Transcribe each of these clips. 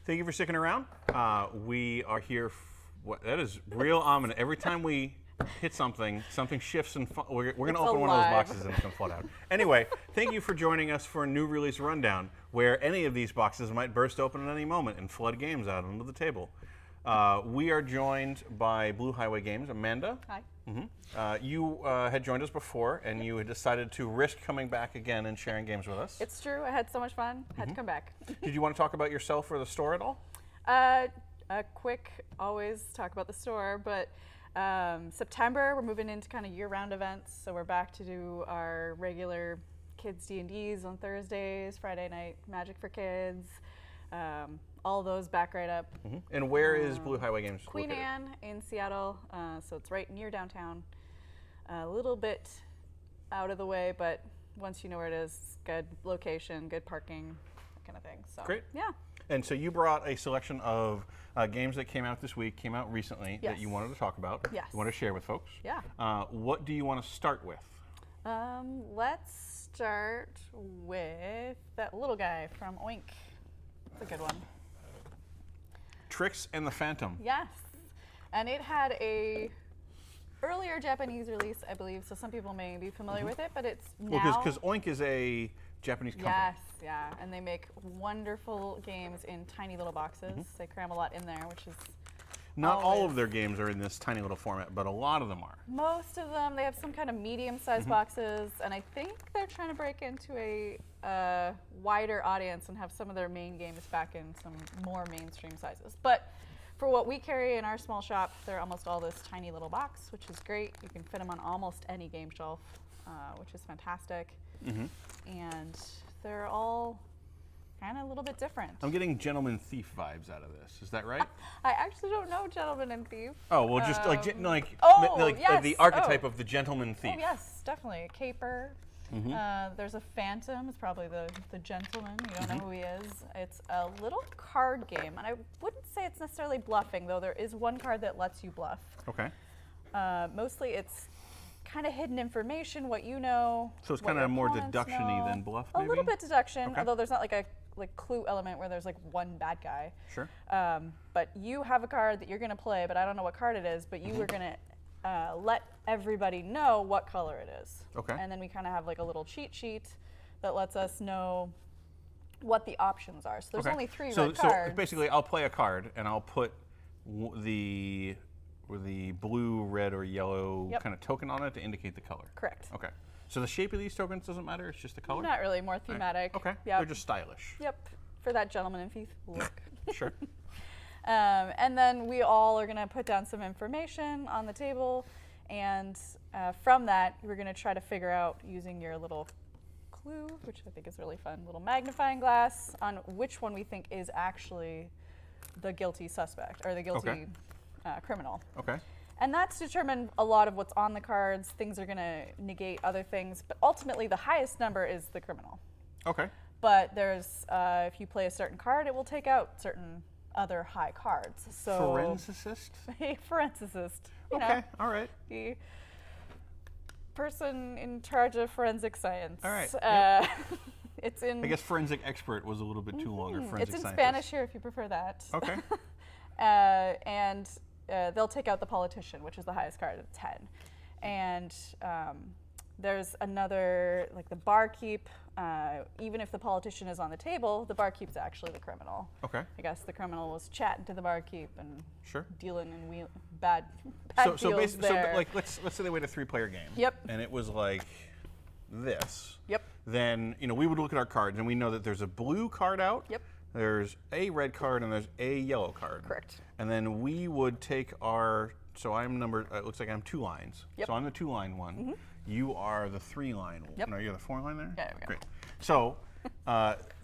Thank you for sticking around. We are here. That is real ominous. Every time we hit something, something shifts and we're going to open one of those boxes and it's going to flood out. Anyway, thank you for joining us for a new release rundown where any of these boxes might burst open at any moment and flood games out onto the table. We are joined by Blue Highway Games. Amanda. Hi. You had joined us before, and you had decided to risk coming back again and sharing games with us. It's true. I had so much fun. Had to come back. Did you want to talk about yourself or the store at all? A quick, always talk about the store, but September, we're moving into kind of year-round events, so we're back to do our regular kids D&Ds on Thursdays, Friday night Magic for Kids, all those back right up. And where is Blue Highway Games Queen located? Anne in Seattle, so it's right near downtown. A little bit out of the way, but once you know where it is, good location, good parking, that kind of thing. So, Great. Yeah. And so you brought a selection of games that came out this week, came out recently, that you wanted to talk about. Yes. You want to share with folks. Yeah. What do you want to start with? Let's start with that little guy from Oink. It's a good one. Tricks and the Phantom. Yes. And it had a earlier Japanese release, I believe, so some people may be familiar with it, but it's now... Well, because Oink is a Japanese company. Yes, yeah, and they make wonderful games in tiny little boxes. They cram a lot in there, which is Not all of their games are in this tiny little format, but a lot of them are. Most of them, they have some kind of medium-sized boxes, and I think they're trying to break into a wider audience and have some of their main games back in some more mainstream sizes. But for what we carry in our small shop, they're almost all this tiny little box, which is great. You can fit them on almost any game shelf, which is fantastic. And they're all kind of a little bit different. I'm getting Gentleman Thief vibes out of this. Is that right? I actually don't know Gentleman and Thief. Oh, well, just like yes. the archetype of the Gentleman Thief. Oh, yes, definitely. A caper. There's a Phantom. It's probably the gentleman. You don't know who he is. It's a little card game. And I wouldn't say it's necessarily bluffing, though there is one card that lets you bluff. Okay. Mostly it's kind of hidden information, what you know. So it's kind of more deduction-y than bluff, maybe? A little bit deduction, although there's not like a clue element where there's like one bad guy. Sure. But you have a card that you're going to play, but I don't know what card it is, but you are going to let everybody know what color it is. Okay. And then we kind of have like a little cheat sheet that lets us know what the options are. So there's only three red cards. So basically, I'll play a card, and I'll put the blue, red, or yellow kind of token on it to indicate the color. Correct. Okay. So the shape of these tokens doesn't matter, it's just the color? Not really, more thematic. Okay, Yep. they're just stylish. Yep, for that Gentleman and Thief look. Sure. And then we all are going to put down some information on the table, and from that, we're going to try to figure out, using your little clue, which I think is really fun, little magnifying glass, on which one we think is actually the guilty suspect, or the guilty criminal. Okay. And that's determined a lot of what's on the cards. Things are going to negate other things, but ultimately the highest number is the criminal. Okay. But there's, if you play a certain card, it will take out certain other high cards. So Forensicist? A forensicist. You Okay, know, all right. the person in charge of forensic science. All right. It's in. I guess forensic expert was a little bit too long, or forensic It's in scientist. Spanish here if you prefer that. Okay. And they'll take out the politician, which is the highest card at 10. And there's another, like the barkeep. Even if the politician is on the table, the barkeep's actually the criminal. Okay. I guess the criminal was chatting to the barkeep and dealing in bad deals there. So like let's say they wait a 3-player game. Yep. And it was like this. Yep. Then we would look at our cards and we know that there's a blue card out. Yep. There's a red card and there's a yellow card. Correct. And then we would take our. So I'm numbered. It looks like I'm 2 lines. Yep. So I'm the 2-line one. You are the 3-line. Yep. No, you're the 4-line there. Yeah, there we go. Great. So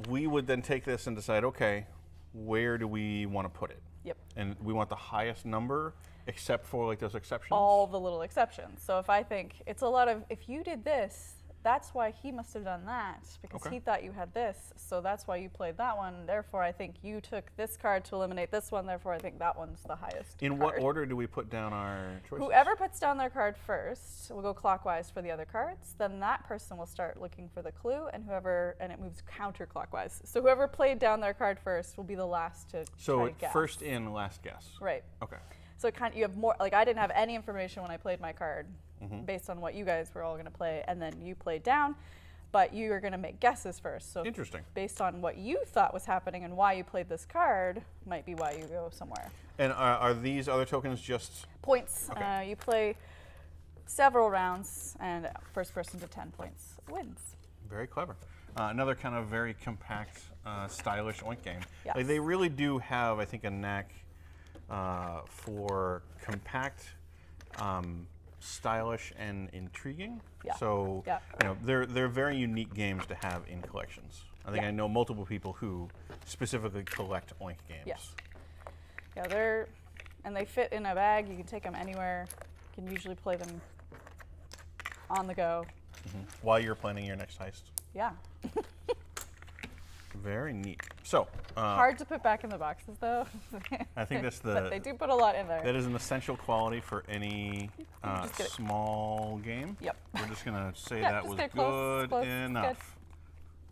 we would then take this and decide, okay, where do we want to put it? Yep. And we want the highest number, except for like those exceptions. All the little exceptions. So if I think it's a lot of, if you did this, that's why he must have done that, because he thought you had this, so that's why you played that one. Therefore, I think you took this card to eliminate this one, therefore I think that one's the highest In card. what order do we put down our choices? Whoever puts down their card first will go clockwise for the other cards. Then that person will start looking for the clue, and it moves counterclockwise. So whoever played down their card first will be the last to try to guess. First in, last guess. Right. Okay. So you have more, like I didn't have any information when I played my card based on what you guys were all going to play, and then you played down, but you are going to make guesses first. So Interesting. based on what you thought was happening and why you played this card might be why you go somewhere. And are these other tokens just Points. Okay. You play several rounds, and first person to 10 points wins. very clever? Another kind of very compact, stylish Oink game. Yes. Like, they really do have, I think, a knack for compact, stylish, and intriguing. Yeah. So Yeah. you know, they're very unique games to have in collections. I think Yeah. I know multiple people who specifically collect Oink games. Yes. Yeah, they fit in a bag. You can take them anywhere. You can usually play them on the go. While you're planning your next heist. Yeah. Very neat. So Hard to put back in the boxes, though. I think that's But they do put a lot in there. that is an essential quality for any Just get it. small game. Yep. We're just gonna say Yeah, that just was get close, good close, enough.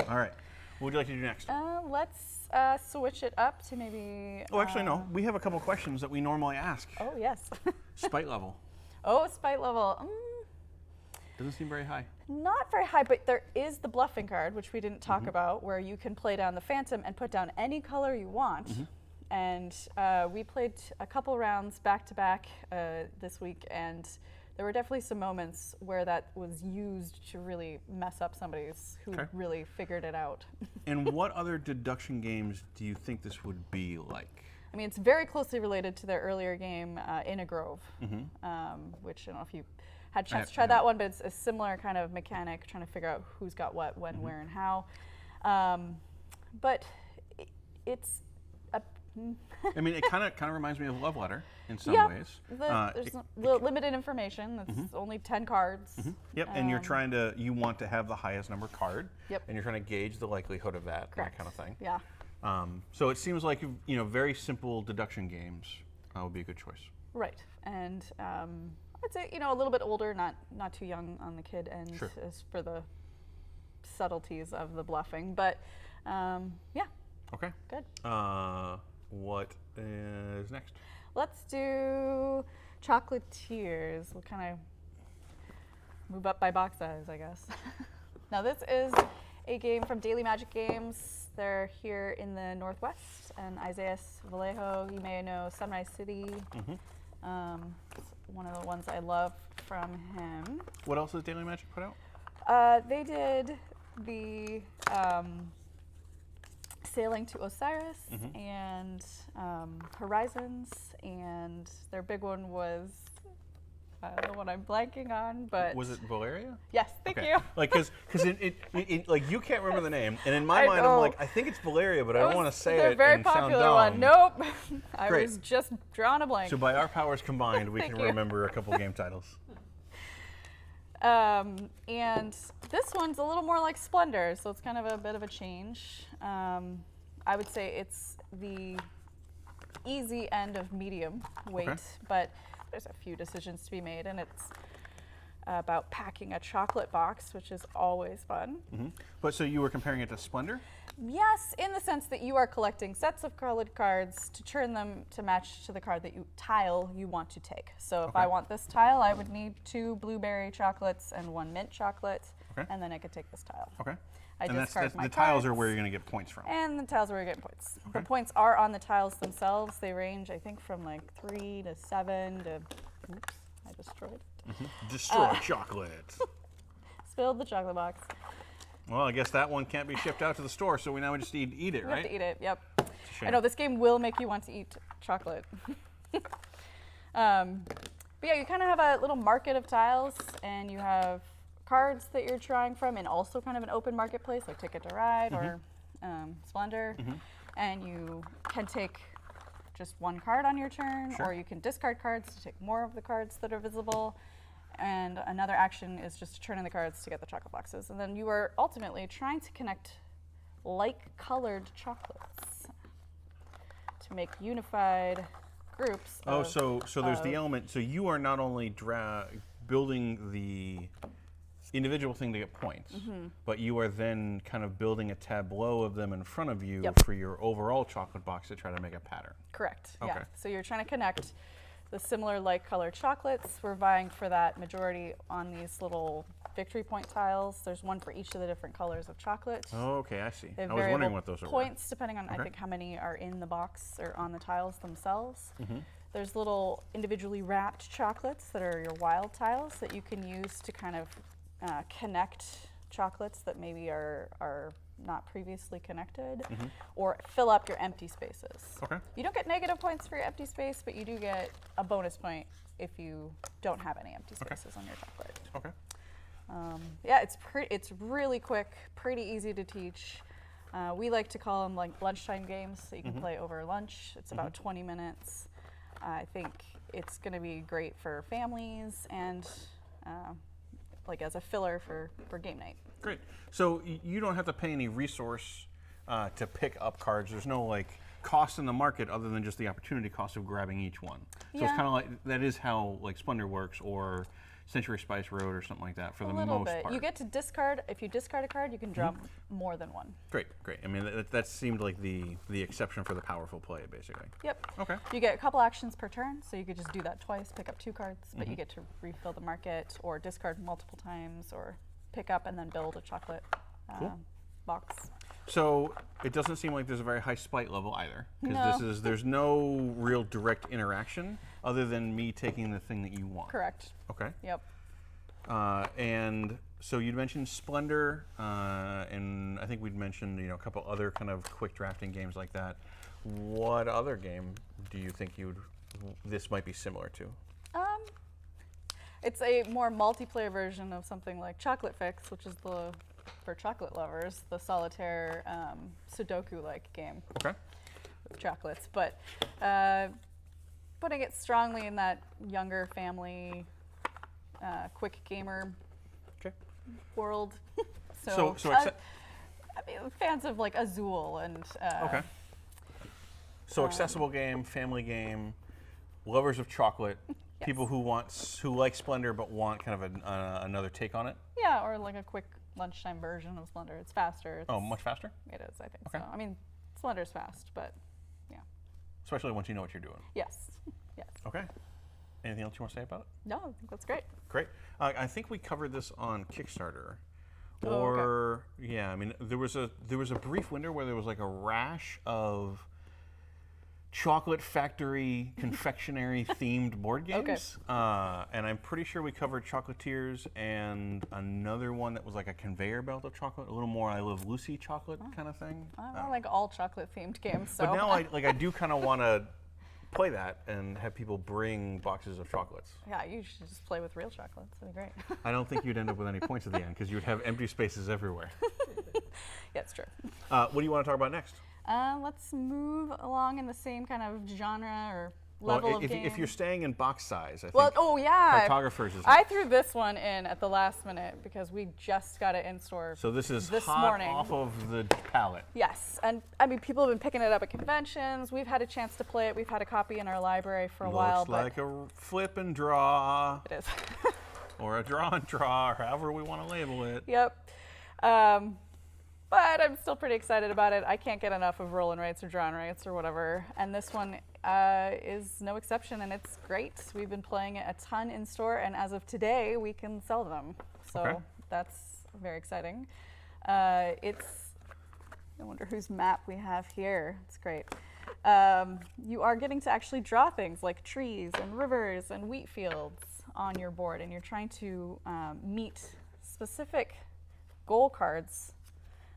All right. What would you like to do next? Let's switch it up to maybe. Oh, actually, no. We have a couple questions that we normally ask. Oh, yes. Spite level Oh, spite level. doesn't seem very high. Not very high, but there is the bluffing card, which we didn't talk about, where you can play down the Phantom and put down any color you want. And we played a couple rounds back to back this week, and there were definitely some moments where that was used to really mess up somebody's who Okay. really figured it out. And what other deduction games do you think this would be like? I mean, it's very closely related to their earlier game, In a Grove, which I don't know if you had a chance to try that one, but it's a similar kind of mechanic, trying to figure out who's got what, when, where, and how. But it's a I mean, it kind of reminds me of Love Letter in some yeah, ways. there's limited information. It's only 10 cards. Yep, and you want to have the highest number card. Yep. And you're trying to gauge the likelihood of that, Correct. that kind of thing. Yeah. So it seems like, you know, very simple deduction games would be a good choice. Right. And I'd say, you know, a little bit older, not too young on the kid end Sure. as for the subtleties of the bluffing. But yeah, Okay. good. What is next? Let's do Chocolatiers. We'll kind of move up by box size, I guess. Now, this is a game from Daily Magic Games. They're here in the Northwest, and Isaias Vallejo, you may know Sunrise City. It's one of the ones I love from him. What else has Daily Magic put out? They did the Sailing to Osiris and Horizons, and their big one was the one I'm blanking on, but Was it Valeria? yes, thank Okay. you. Like, because it like, you can't remember the name, and in my I mind know. I'm like, I think it's Valeria, but I don't want to say They're it very and sound popular dumb. one. Nope, I Great. was just drawing a blank. So by our powers combined, we Thank can you. remember a couple game titles. And this one's a little more like Splendor, so it's kind of a bit of a change. I would say it's the easy end of medium weight, Okay. but there's a few decisions to be made, and it's about packing a chocolate box, which is always fun. But so you were comparing it to Splendor? Yes, in the sense that you are collecting sets of colored cards to turn them to match to the card that tile you want to take. So if I want this tile, I would need 2 blueberry chocolates and 1 mint chocolate, Okay. and then I could take this tile. Okay. I And discard my the tiles are cards. where you're going to get points from. And the tiles are where you're getting points. The Okay. points are on the tiles themselves. They range, I think, from like 3 to 7 to. Oops, I destroyed it. Destroy chocolate. Spilled the chocolate box. Well, I guess that one can't be shipped out to the store, so we now just need to eat it, You right? have to eat it. Yep. It's a shame. I know this game will make you want to eat chocolate. But yeah, you kind of have a little market of tiles, and you have cards that you're trying from, and also kind of an open marketplace like Ticket to Ride or Splendor. And you can take just 1 card on your turn, Sure. or you can discard cards to take more of the cards that are visible. and another action is just to turn in the cards to get the chocolate boxes. And then you are ultimately trying to connect like-colored chocolates to make unified groups. So there's the element. So you are not only building the individual thing to get points, but you are then kind of building a tableau of them in front of you for your overall chocolate box to try to make a pattern. Correct. Okay. Yeah. So you're trying to connect the similar like-colored chocolates. We're vying for that majority on these little victory point tiles. There's one for each of the different colors of chocolate. Oh, okay, I see. They have I was wondering variable what those are. points depending on, I think, how many are in the box or on the tiles themselves. There's little individually wrapped chocolates that are your wild tiles that you can use to kind of connect chocolates that maybe are not previously connected, or fill up your empty spaces. Okay. You don't get negative points for your empty space, but you do get a bonus point if you don't have any empty spaces on your chocolate. Okay. Yeah, it's really quick, pretty easy to teach. We like to call them like lunchtime games that you can play over lunch. It's about 20 minutes. I think it's going to be great for families and like as a filler for game night. Great. So you don't have to pay any resource to pick up cards. There's no like cost in the market other than just the opportunity cost of grabbing each one. So it's kind of like that is how like Splendor works or Century Spice Road or something like that for the most part. You get to discard. If you discard a card, you can draw more than one. Great, great. I mean, that seemed like the exception for the powerful play, basically. Yep. Okay. You get a couple actions per turn, so you could just do that twice, pick up 2 cards, but you get to refill the market or discard multiple times or pick up and then build a chocolate box. So it doesn't seem like there's a very high spite level either, because there's no real direct interaction other than me taking the thing that you want. Correct. Okay. Yep. And so you'd mentioned Splendor, and I think we'd mentioned a couple other kind of quick drafting games like that. What other game do you think this might be similar to? It's a more multiplayer version of something like Chocolate Fix, which is for chocolate lovers, the solitaire Sudoku-like game. Okay. With chocolates, but putting it strongly in that younger family, quick gamer world. So I mean, fans of like Azul and. Okay. So accessible game, family game, lovers of chocolate, people who like Splendor but want kind of another take on it. Yeah, or like a quick lunchtime version of Splendor. It's faster. Much faster? It is, I think. Okay. So I mean, Splendor's fast, but yeah. Especially once you know what you're doing. Yes. Yes. Okay. Anything else you want to say about it? No, I think that's great. Great. I think we covered this on Kickstarter. I mean, there was a brief window where there was like a rash of chocolate factory confectionery themed board games. And I'm pretty sure we covered Chocolatiers and another one that was like a conveyor belt of chocolate, a little more I Love Lucy chocolate kind of thing. I like all chocolate themed games. So. But now I do kind of want to play that and have people bring boxes of chocolates. Yeah, you should just play with real chocolates. That'd be great. I don't think you'd end up with any points at the end because you would have empty spaces everywhere. Yeah, it's true. What do you want to talk about next? Let's move along in the same kind of genre or level of game. If you're staying in box size, I think. Oh yeah. Cartographers is. I threw this one in at the last minute because we just got it in store. So this is this hot morning. off of the pallet. Yes, and I mean people have been picking it up at conventions. We've had a chance to play it. We've had a copy in our library for a while. Looks like a flip and draw. It is. Or a draw and draw, or however we want to label it. Yep. But I'm still pretty excited about it. I can't get enough of roll and rates or draw and rates or whatever. And this one is no exception, and it's great. We've been playing it a ton in store, and as of today, we can sell them. So that's very exciting. I wonder whose map we have here. It's great. You are getting to actually draw things like trees and rivers and wheat fields on your board, and you're trying to meet specific goal cards.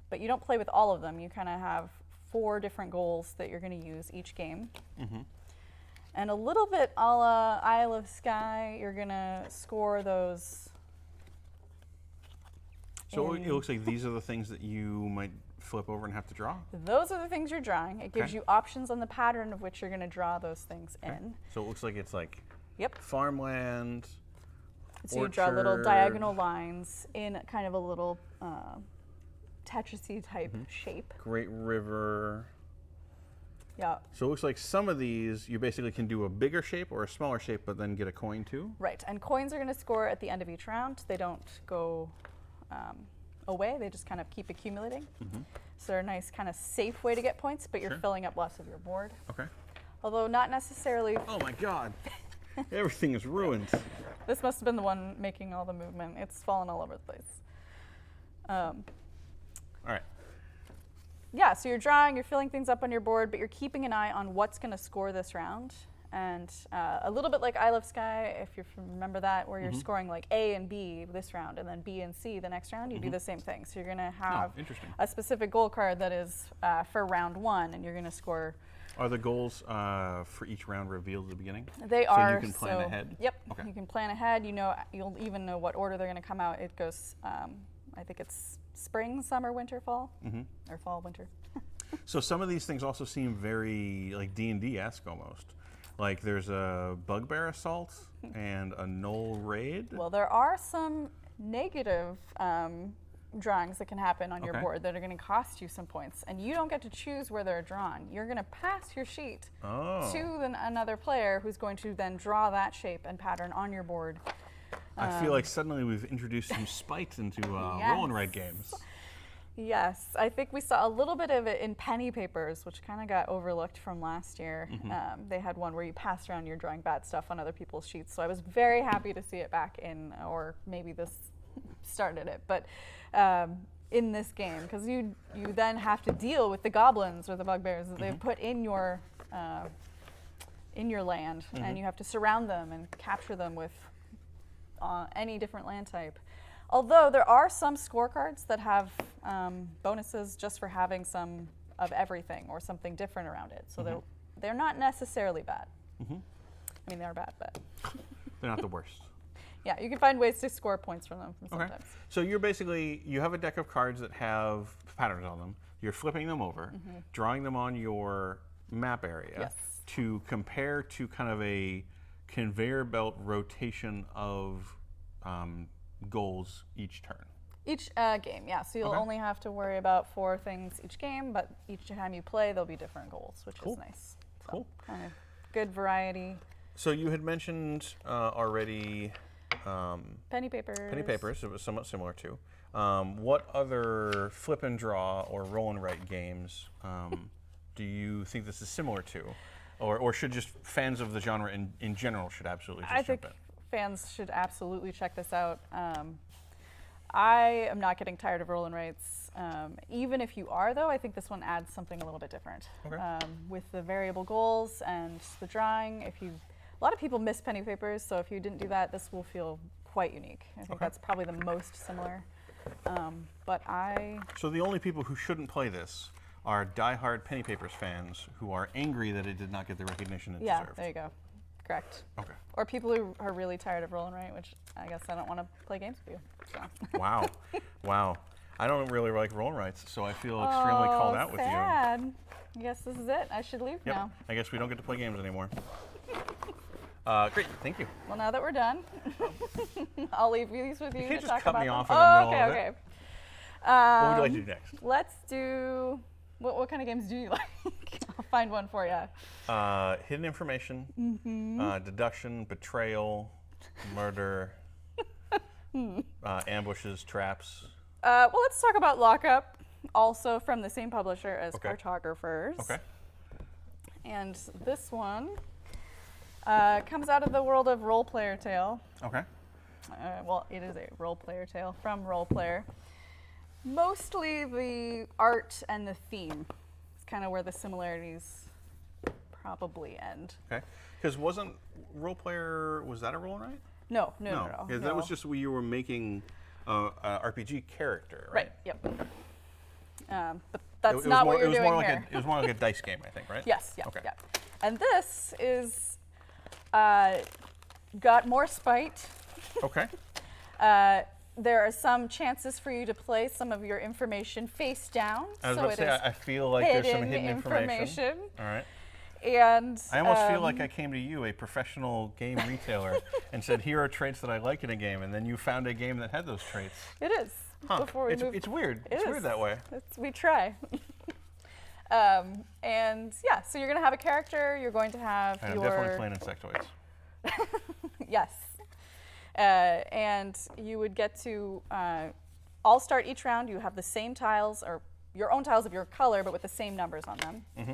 But you don't play with all of them. You kind of have 4 different goals that you're going to use each game. And a little bit a la Isle of Skye, you're going to score those. So it looks like these are the things that you might flip over and have to draw? Those are the things you're drawing. It gives you options on the pattern of which you're going to draw those things in. So it looks like it's like Yep. farmland, So you draw little diagonal lines in kind of a little Tetris-y type shape. Great River. Yeah. So it looks like some of these, you basically can do a bigger shape or a smaller shape, but then get a coin too? Right, and coins are going to score at the end of each round. They don't go away, they just kind of keep accumulating. So they're a nice kind of safe way to get points, but you're filling up lots of your board. Okay. Although not necessarily. Oh my God. Everything is ruined. This must have been the one making all the movement. It's fallen all over the place. All right. Yeah, so you're drawing, you're filling things up on your board, but you're keeping an eye on what's going to score this round. And a little bit like I Love Sky, if you remember that, where you're scoring like A and B this round, and then B and C the next round, you do the same thing. So you're going to have a specific goal card that is for round 1, and you're going to score. Are the goals for each round revealed at the beginning? They are. So you can plan ahead? Yep. Okay. You can plan ahead. You'll even know what order they're going to come out. It goes, I think it's spring, summer, winter, fall, or fall, winter. So some of these things also seem very like D&D-esque almost. Like there's a Bugbear Assault and a Knoll Raid. Well, there are some negative drawings that can happen on your board that are going to cost you some points, and you don't get to choose where they're drawn. You're going to pass your sheet to another player who's going to then draw that shape and pattern on your board. I feel like suddenly we've introduced some spite into roll and write games. Yes, I think we saw a little bit of it in Penny Papers, which kind of got overlooked from last year. They had one where you passed around your drawing bad stuff on other people's sheets, so I was very happy to see it back in, or maybe this started it, but in this game, because you then have to deal with the goblins or the bugbears that they've put in your land, and you have to surround them and capture them with any different land type. Although there are some scorecards that have bonuses just for having some of everything or something different around it. So they're not necessarily bad. I mean, they are bad, but they're not the worst. Yeah, you can find ways to score points from them sometimes. So you have a deck of cards that have patterns on them. You're flipping them over, drawing them on your map area to compare to kind of a conveyor belt rotation of goals each turn. Each game, yeah. So you'll only have to worry about 4 things each game, but each time you play, there'll be different goals, which is nice. So kind of good variety. So you had mentioned already Penny Papers. Penny Papers, it was somewhat similar to. What other flip and draw or roll and write games do you think this is similar to? Or should just fans of the genre in general should absolutely just jump in? Fans should absolutely check this out. I am not getting tired of roll and writes. Even if you are, though, I think this one adds something a little bit different. With the variable goals and the drawing. A lot of people miss Penny Papers, so if you didn't do that, this will feel quite unique. I think that's probably the most similar. So the only people who shouldn't play this are diehard Penny Papers fans who are angry that it did not get the recognition it deserved. Yeah, there you go. Correct. Okay. Or people who are really tired of roll and write, which I guess I don't want to play games with you. So. Wow. Wow. I don't really like roll and writes, so I feel extremely called out with you. Sad. I guess this is it. I should leave now. I guess we don't get to play games anymore. Great, thank you. Well, now that we're done, I'll leave these with you. You can't to just talk cut about me them. off in the middle of it. Okay. What would you like to do next? Let's do. What kind of games do you like? I'll find one for you. Hidden information, deduction, betrayal, murder, ambushes, traps. Well, let's talk about Lockup, also from the same publisher as Cartographers. Okay. And this one comes out of the world of Role Player Tale. Okay. Well, it is a Role Player Tale from Role Player. Mostly the art and the theme. It's kind of where the similarities probably end. Okay. Because wasn't Role Player, was that a roll and write? No. Because that was just where you were making an RPG character, right? Yep. But that's not what you're doing here. It was more like a dice game, I think, right? Yes, yeah. And this is got more spite. Okay. There are some chances for you to play some of your information face down. I was about to say, I feel like there's some hidden information. All right. And I almost feel like I came to you, a professional game retailer, and said, here are traits that I like in a game, and then you found a game that had those traits. it is. Huh. Before we move, It's weird. It It's is. weird that way. We try. And yeah, so you're going to have a character. You're going to have I'm your... definitely playing insectoids. Yes. And you would get to all start each round. You have the same tiles, or your own tiles of your color, but with the same numbers on them. Mm-hmm.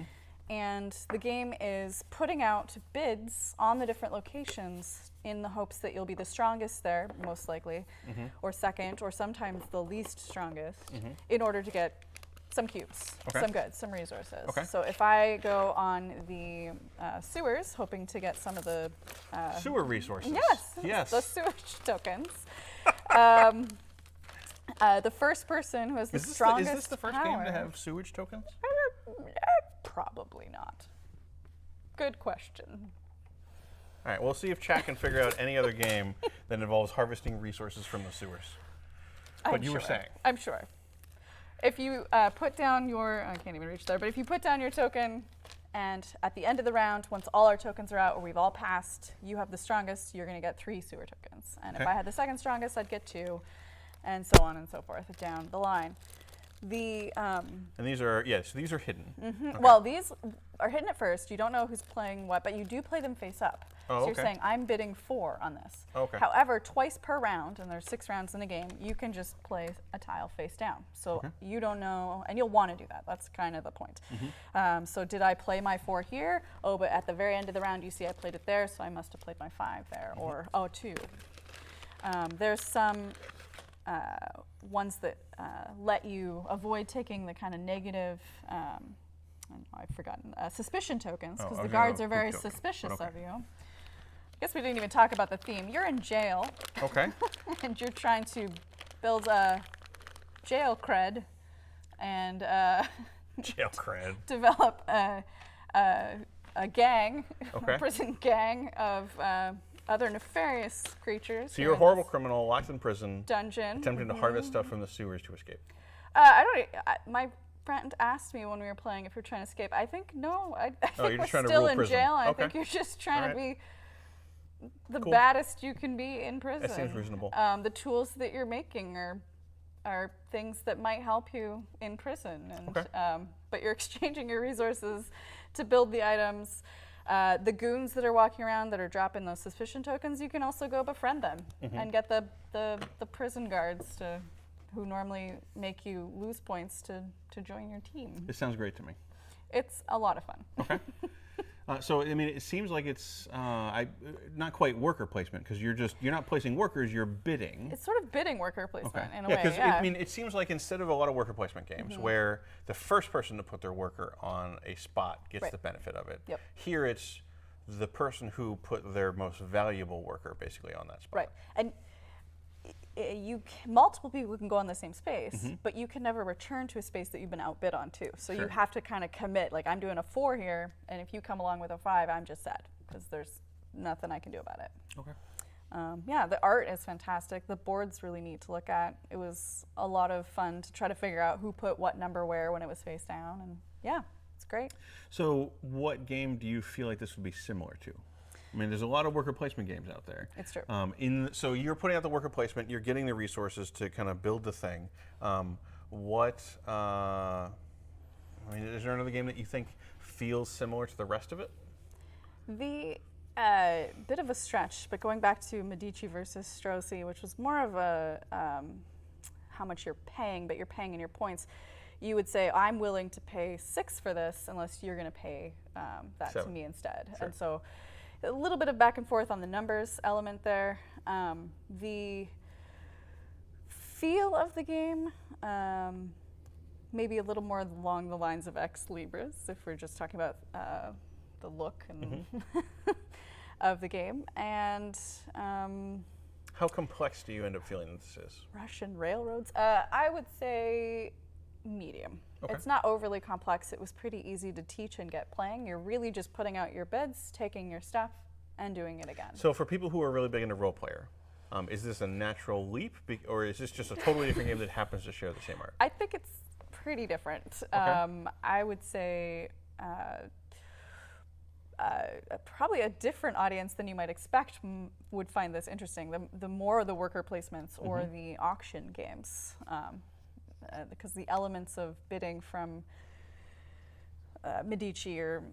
And the game is putting out bids on the different locations in the hopes that you'll be the strongest there, most likely, or second, or sometimes the least strongest, in order to get some cubes, some goods, some resources. Okay. So if I go on the sewers, hoping to get some of the Sewer resources. yes, the sewage tokens. The first person who has the strongest Is this the first power, game to have sewage tokens? Probably not. Good question. All right, we'll see if chat can figure out any other game that involves harvesting resources from the sewers. But you were saying. I'm sure. If you put down your, I can't even reach there, but if you put down your token, and at the end of the round, once all our tokens are out, or we've all passed, you have the strongest, you're going to get 3 sewer tokens. And if I had the second strongest, I'd get 2, and so on and so forth down the line. And these are, so these are hidden. Okay. Well, these are hidden at first. You don't know who's playing what, but you do play them face up. Oh, so you're saying, I'm bidding 4 on this. Okay. However, twice per round, and there's 6 rounds in the game, you can just play a tile face down. So you don't know, and you'll want to do that. That's kind of the point. So did I play my 4 here? Oh, but at the very end of the round, you see I played it there, so I must have played my 5 there. Or, 2. There's some ones that let you avoid taking the kind of negative, I've forgotten, suspicion tokens, because the guards are very suspicious of you. I guess we didn't even talk about the theme. You're in jail. Okay. And you're trying to build a jail cred and Jail cred. develop a gang, Okay. a prison gang of other nefarious creatures. So you're a horrible criminal, locked in prison, dungeon. attempting to harvest stuff from the sewers to escape. My friend asked me when we were playing if you're trying to escape. I think no. I think you're we're just trying to still rule in prison. jail. I Okay. think you're just trying to be the Cool. baddest you can be in prison. That seems reasonable. The tools that you're making are things that might help you in prison, and but you're exchanging your resources to build the items. The goons that are walking around that are dropping those suspicion tokens, you can also go befriend them and get the prison guards who normally make you lose points to join your team. This sounds great to me. It's a lot of fun. Okay. So I mean, it seems like it's not quite worker placement, because you're not placing workers, you're bidding. It's sort of bidding worker placement in a Yeah, way. because Yeah. I mean, it seems like instead of a lot of worker placement games where the first person to put their worker on a spot gets the benefit of it, Yep. here it's the person who put their most valuable worker basically on that spot. Right. And multiple people can go on the same space, but you can never return to a space that you've been outbid on too. So you have to kind of commit, like I'm doing a 4 here, and if you come along with a 5, I'm just sad, because there's nothing I can do about it. Okay. Yeah, the art is fantastic. The board's really neat to look at. It was a lot of fun to try to figure out who put what number where when it was face down, and yeah, it's great. So what game do you feel like this would be similar to? I mean, there's a lot of worker placement games out there. It's true. So you're putting out the worker placement, you're getting the resources to kind of build the thing. I mean, is there another game that you think feels similar to the rest of it? The bit of a stretch, but going back to Medici versus Strozzi, which was more of a how much you're paying, but you're paying in your points. You would say, I'm willing to pay 6 for this unless you're going to pay that to me instead. Sure. And so a little bit of back and forth on the numbers element there. The feel of the game, maybe a little more along the lines of Ex Libris, if we're just talking about the look and of the game. And how complex do you end up feeling this is? Russian railroads? I would say medium. Okay. It's not overly complex. It was pretty easy to teach and get playing. You're really just putting out your bids, taking your stuff, and doing it again. So for people who are really big into role player, is this a natural leap, or is this just a totally different game that happens to share the same art? I think it's pretty different. Okay. I would say probably a different audience than you might expect would find this interesting. The more the worker placements or the auction games, because the elements of bidding from Medici or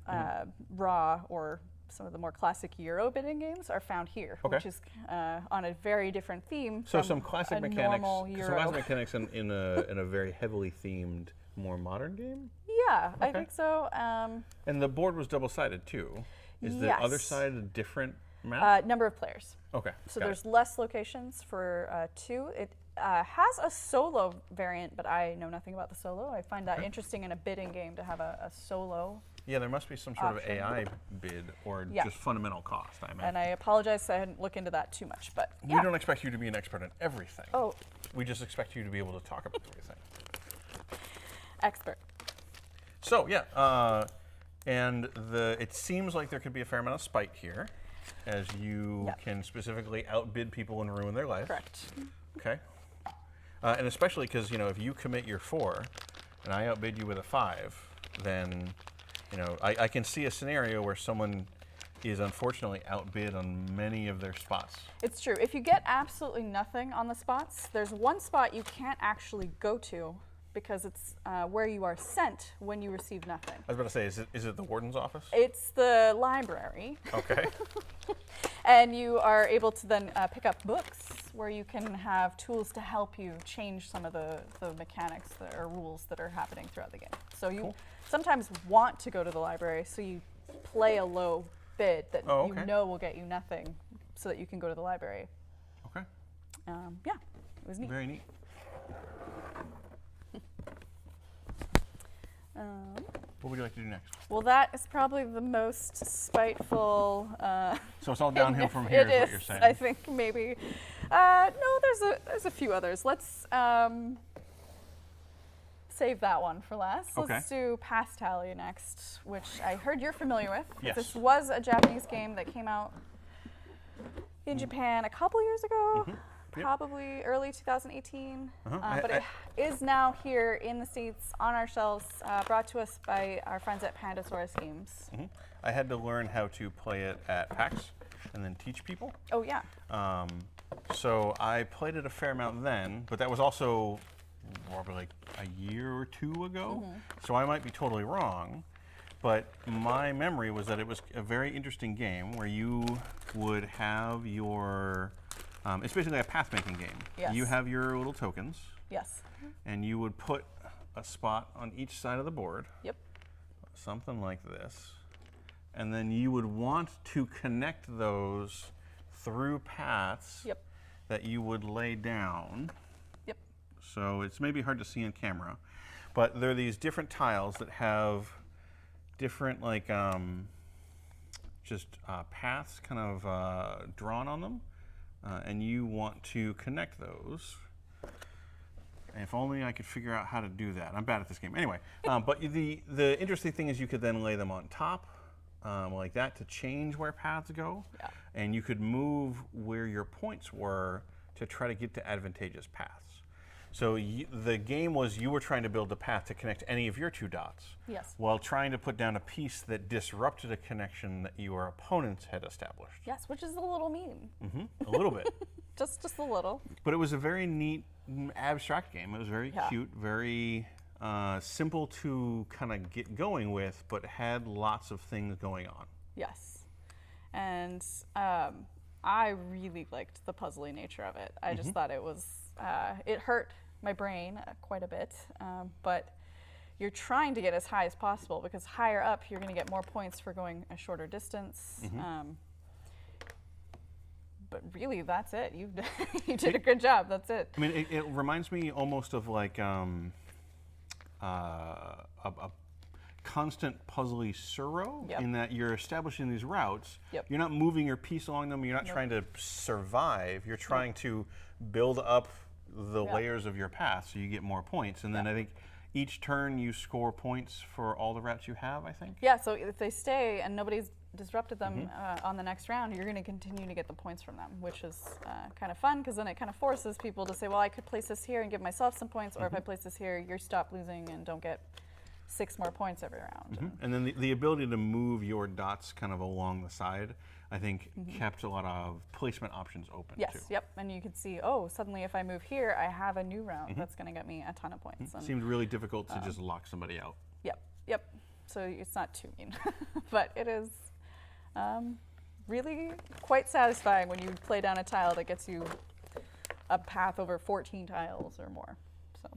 Raw or some of the more classic Euro bidding games are found here, which is on a very different theme. So from some classic a mechanics, normal Euro. some classic mechanics in a very heavily themed, more modern game. Yeah, I think so. And the board was double-sided too. Is the other side a different map? Number of players. Okay. So there's less locations for 2. It has a solo variant, but I know nothing about the solo. I find that interesting in a bidding game to have a solo. Yeah, there must be some sort of AI bid or just fundamental cost, I imagine. And I apologize, I hadn't looked into that too much, but We don't expect you to be an expert in everything. Oh. We just expect you to be able to talk about everything. Expert. So, and it seems like there could be a fair amount of spite here, as you can specifically outbid people and ruin their life. Correct. Okay. And especially because, if you commit your 4 and I outbid you with a 5, then, I can see a scenario where someone is unfortunately outbid on many of their spots. It's true. If you get absolutely nothing on the spots, there's one spot you can't actually go to because it's where you are sent when you receive nothing. I was about to say, is it the warden's office? It's the library. Okay. And you are able to then pick up books where you can have tools to help you change some of the mechanics or rules that are happening throughout the game. So you sometimes want to go to the library, so you play a low bid that you know will get you nothing so that you can go to the library. Okay. Yeah, it was neat. Very neat. What would you like to do next? Well, that is probably the most spiteful. So it's all downhill from here, is what you're saying. I think maybe. No, there's a few others. Let's save that one for last. Okay. Let's do Passtally next, which I heard you're familiar with. Yes. This was a Japanese game that came out in Japan a couple years ago. Probably early 2018, but it is now here in the States on our shelves, brought to us by our friends at Pandasaurus Games. I had to learn how to play it at PAX and then teach people. Oh, yeah. So I played it a fair amount then, but that was also probably like a year or 2 ago. So I might be totally wrong, but my memory was that it was a very interesting game where you would have your... it's basically a path-making game. Yes. You have your little tokens. Yes. And you would put a spot on each side of the board. Yep. Something like this. And then you would want to connect those through paths that you would lay down. Yep. So it's maybe hard to see on camera, but there are these different tiles that have different paths kind of drawn on them. And you want to connect those. And if only I could figure out how to do that. I'm bad at this game. Anyway, but the interesting thing is you could then lay them on top like that to change where paths go. Yeah. And you could move where your points were to try to get to advantageous paths. So the game was you were trying to build a path to connect any of your 2 dots. Yes. While trying to put down a piece that disrupted a connection that your opponents had established. Yes, which is a little mean. A little bit. just a little. But it was a very neat, abstract game. It was very cute, very simple to kind of get going with, but had lots of things going on. Yes. And I really liked the puzzly nature of it. I just thought it was, it hurt my brain quite a bit, but you're trying to get as high as possible because higher up you're going to get more points for going a shorter distance. But really, that's it. You did a good job. That's it. I mean, it reminds me almost of like a constant puzzly Suro in that you're establishing these routes. You're not moving your piece along them. You're not trying to survive. You're trying to build up the layers of your path so you get more points. And then I think each turn you score points for all the routes you have, I think. Yeah, so if they stay and nobody's disrupted them on the next round, you're going to continue to get the points from them, which is kind of fun because then it kind of forces people to say, well, I could place this here and give myself some points, or if I place this here, you stop losing and don't get 6 more points every round. And then the ability to move your dots kind of along the side, I think, kept a lot of placement options open, Yes, too. yep. And you could see, oh, suddenly if I move here, I have a new round that's going to get me a ton of points. It seemed really difficult to just lock somebody out. Yep. So it's not too mean. But it is really quite satisfying when you play down a tile that gets you a path over 14 tiles or more. So.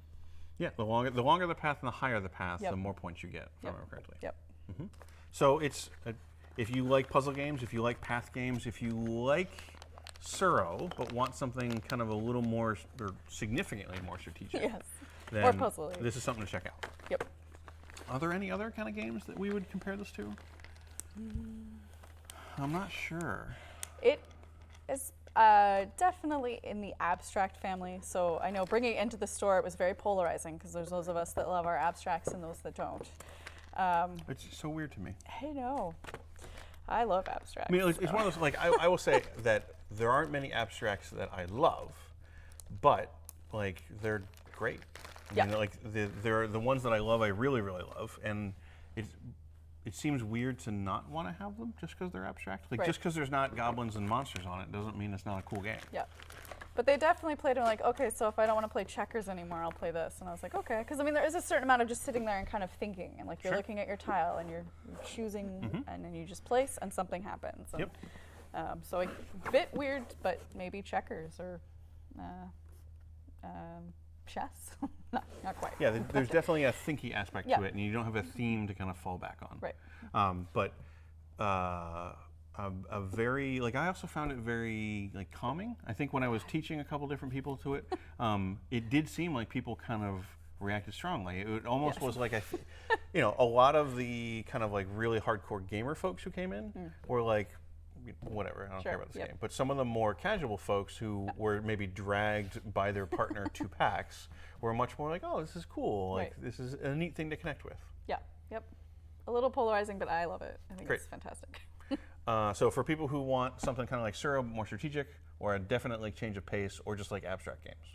Yeah, the longer the path and the higher the path, Yep. the more points you get, if I remember correctly. Yep. So it's, if you like puzzle games, if you like path games, if you like Suro, but want something kind of a little more, or significantly more strategic, Yes. then Or puzzle-y. this is something to check out. Yep. Are there any other kind of games that we would compare this to? I'm not sure. It is definitely in the abstract family. So I know bringing it into the store, it was very polarizing because there's those of us that love our abstracts and those that don't. It's so weird to me. I know. I love abstracts. I mean, it's one of those, like, I will say that there aren't many abstracts that I love, but, like, they're great. I mean, like, they're the ones that I love, I really, really love. And it seems weird to not want to have them just because they're abstract. Like, just because there's not goblins and monsters on it doesn't mean it's not a cool game. Yeah. But they definitely played it like, okay, so if I don't want to play checkers anymore, I'll play this. And I was like, okay. Because, I mean, there is a certain amount of just sitting there and kind of thinking. And, like, you're looking at your tile and you're choosing, and then you just place and something happens. And, so a bit weird, but maybe checkers or chess. not quite. Yeah, there's definitely a thinky aspect Yeah. to it, and you don't have a theme to kind of fall back on. Right. But a very, like, I also found it very, like, calming. I think when I was teaching a couple different people to it, it did seem like people kind of reacted strongly. It almost was like, a lot of the kind of, like, really hardcore gamer folks who came in were like, whatever, I don't care about this game. But some of the more casual folks who were maybe dragged by their partner to PAX were much more like, oh, this is cool. Like, this is a neat thing to connect with. Yeah, yep. A little polarizing, but I love it. I think it's fantastic. So for people who want something kind of like Suro, more strategic, or a definitely change of pace, or just like abstract games.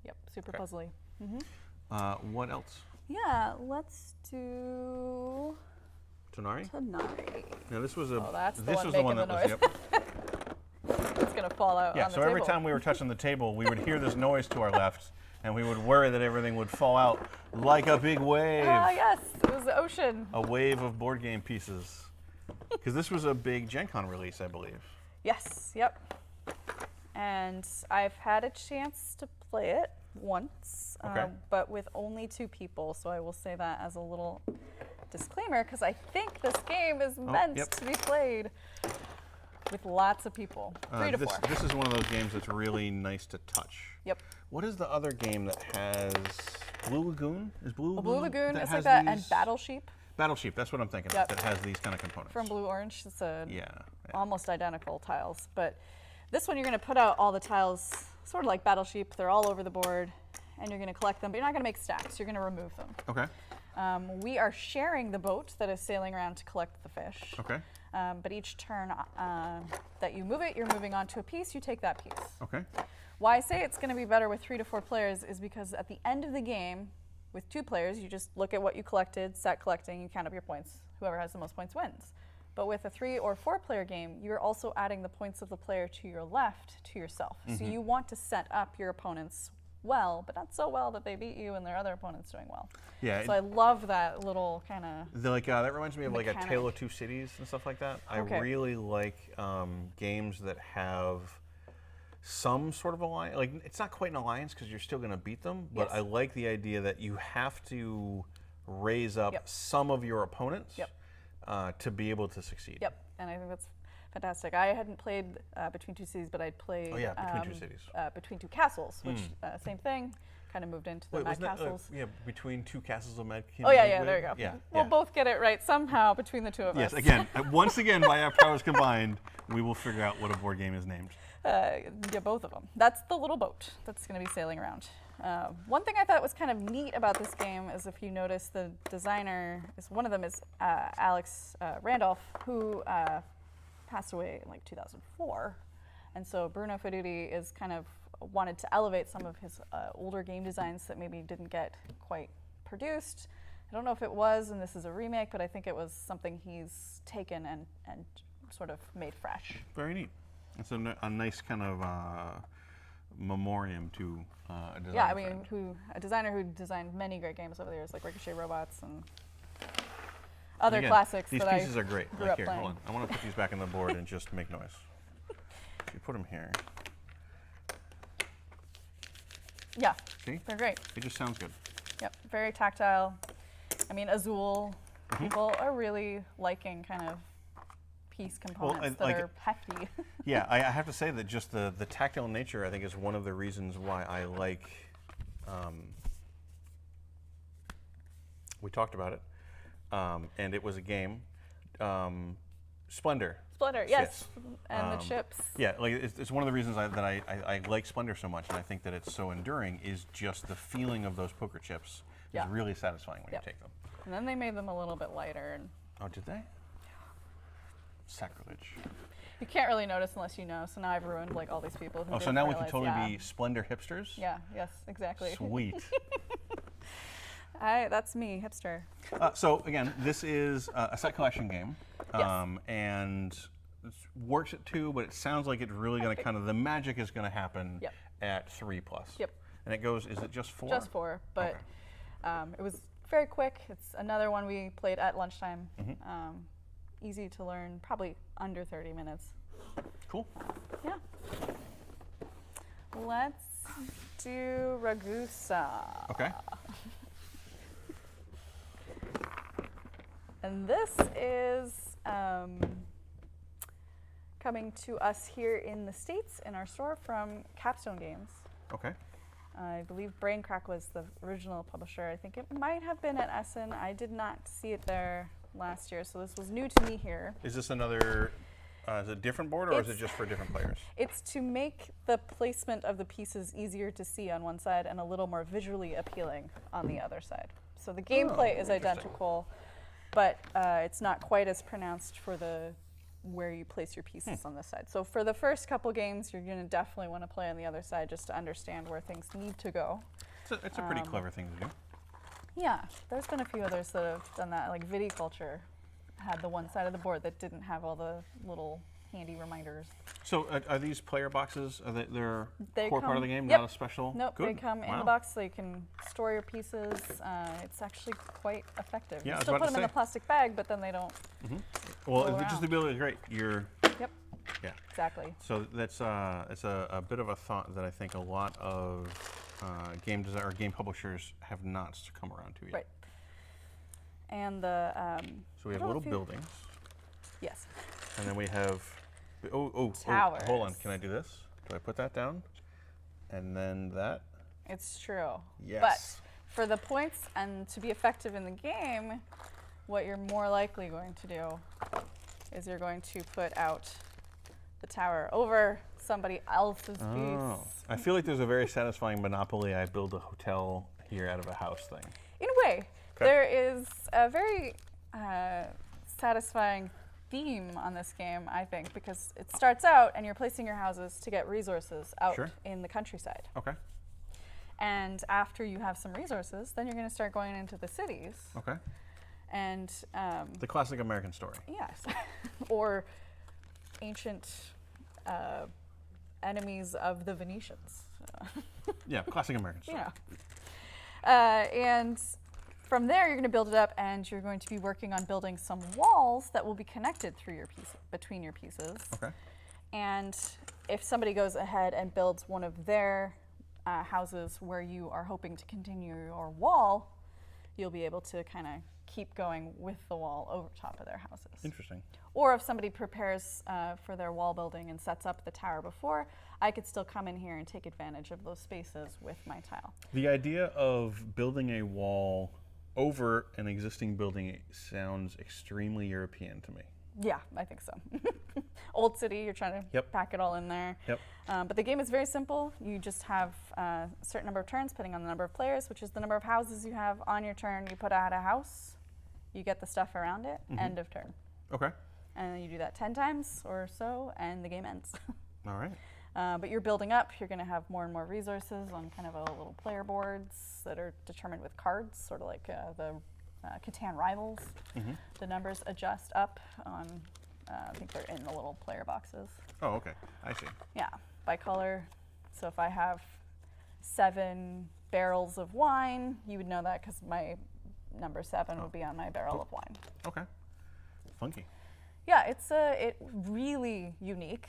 Yep, super puzzly. What else? Yeah, let's do Tonari? Tonari. Now this was a. That's the this one was the one making that the was. noise. It's gonna fall out. Yeah. on the So every table. time we were touching the table, we would hear this noise to our left, and we would worry that everything would fall out like a big wave. Ah, yes, it was the ocean. A wave of board game pieces. Because this was a big Gen Con release, I believe. Yes, yep. And I've had a chance to play it once, but with only 2 people. So I will say that as a little disclaimer, because I think this game is meant to be played with lots of people, 3 to 4. This is one of those games that's really nice to touch. Yep. What is the other game that has Blue Lagoon? Is Blue Lagoon? Blue Lagoon that is has like that, and these- Battle Sheep Battle Sheep, that's what I'm thinking Yep. of, that has these kind of components. from Blue Orange. It's yeah. almost identical tiles, but this one you're going to put out all the tiles, sort of like Battle Sheep. They're all over the board, and you're going to collect them, but you're not going to make stacks. You're going to remove them. Okay. We are sharing the boat that is sailing around to collect the fish. Okay. But each turn that you move it, you're moving on to a piece, you take that piece. Okay. Why I say it's going to be better with 3 to 4 players is because at the end of the game, with 2 players, you just look at what you collected, set collecting, you count up your points. Whoever has the most points wins. But with a 3 or 4 player game, you're also adding the points of the player to your left to yourself. So you want to set up your opponents well, but not so well that they beat you and their other opponent's doing well. Yeah. So I love that little kind of that reminds me of like a mechanic. Tale of Two Cities and stuff like that. Okay. I really like games that have some sort of alliance. Like, it's not quite an alliance because you're still going to beat them, but Yes. I like the idea that you have to raise up Yep. some of your opponents Yep. To be able to succeed. Yep, and I think that's fantastic. I hadn't played Between Two Cities, but I'd played Between Two Cities. Between Two Castles, which same thing, kind of moved into the Mad wasn't that, Castles. Between Two Castles of Mad King. Oh yeah, there you go. Yeah, We'll yeah. both get it right somehow between the 2 of Yes, us. again, once again, by our powers combined, we will figure out what a board game is named. Yeah, both of them. That's the little boat that's going to be sailing around. One thing I thought was kind of neat about this game is if you notice the designer is one of them is Alex Randolph, who passed away in like 2004, and so Bruno Feduti is kind of wanted to elevate some of his older game designs that maybe didn't get quite produced, I don't know if it was, and this is a remake, but I think it was something he's taken and sort of made fresh. Very neat. It's a nice kind of memoriam to a designer. Yeah, I mean, a designer who designed many great games over the years, like Ricochet Robots and other Again, classics. These that pieces are great. grew Like up here, playing. hold on. I want to put these back on the board and just make noise. If you put them here, Yeah, see? they're great. It just sounds good. Yep, very tactile. I mean, Azul, people are really liking kind of piece components that are hefty. Yeah, I have to say that just the tactile nature, I think, is one of the reasons why I like. We talked about it, and it was a game. Splendor. Splendor, yes, and the chips. Yeah, like it's one of the reasons that I like Splendor so much, and I think that it's so enduring, is just the feeling of those poker chips is really satisfying when you take them. And then they made them a little bit lighter. And oh, did they? Sacrilege. you can't really notice unless you know, so now I've ruined like all these people who Oh, so didn't now we can realize, totally be Splendor hipsters? Yeah, yes, exactly. Sweet. That's me, hipster. So again, this is a set collection game, Yes. and it works at 2, but it sounds like it's really going to kind of, the magic is going to happen at 3+. Yep. And it goes, is it just 4? Just 4, but it was very quick. It's another one we played at lunchtime. Easy to learn, probably under 30 minutes. Cool. Yeah. Let's do Ragusa. Okay. And this is coming to us here in the States in our store from Capstone Games. Okay. I believe Braincrack was the original publisher. I think it might have been at Essen. I did not see it there last year, so this was new to me here. Is this another, is it a different board, or is it just for different players? It's to make the placement of the pieces easier to see on one side and a little more visually appealing on the other side. So the gameplay is identical, but it's not quite as pronounced for the where you place your pieces on this side. So for the first couple games, you're going to definitely want to play on the other side just to understand where things need to go. It's a pretty clever thing to do. Yeah, there's been a few others that have done that, like Viticulture had the one side of the board that didn't have all the little handy reminders. So are these player boxes, they're They core part of come- the game, yep. not a special? Nope, Good. they come in the box so you can store your pieces. It's actually quite effective. Yeah, I You was still about put to them in say. the plastic bag, but then they don't. Well, go just around. the ability is great. You're, Yep, yeah. exactly. So that's it's a bit of a thought that I think a lot of game design or game publishers have not come around to yet. Right. And the So we have I don't know little if you- buildings, yes, and then we have oh, Towers. hold on. Can I do this? Do I put that down? And then that? it's true. Yes. But for the points and to be effective in the game, what you're more likely going to do is you're going to put out the tower over somebody else's Oh, piece. I feel like there's a very satisfying Monopoly. I build a hotel here out of a house thing. In a way, there is a very satisfying theme on this game, I think, because it starts out and you're placing your houses to get resources out in the countryside. Okay. And after you have some resources, then you're going to start going into the cities. Okay. And The classic American story. yes, or ancient enemies of the Venetians. Yeah, classic American story. And from there, you're going to build it up, and you're going to be working on building some walls that will be connected through your piece, between your pieces. Okay. And if somebody goes ahead and builds one of their houses where you are hoping to continue your wall, you'll be able to kind of keep going with the wall over top of their houses. Interesting. Or if somebody prepares for their wall building and sets up the tower before, I could still come in here and take advantage of those spaces with my tile. The idea of building a wall over an existing building sounds extremely European to me. Yeah, I think so. Old city, you're trying to pack it all in there. Yep. But the game is very simple. You just have a certain number of turns, depending on the number of players, which is the number of houses you have on your turn. You put out a house, you get the stuff around it, end of turn. Okay. And then you do that 10 times or so, and the game ends. All right. But you're building up. You're going to have more and more resources on kind of a little player boards that are determined with cards, sort of like the Catan Rivals. The numbers adjust up on, I think they're in the little player boxes. Oh, okay. I see. Yeah, by color. So if I have 7 barrels of wine, you would know that because my number 7 would be on my barrel of wine. Okay. Funky. Yeah, it's really unique.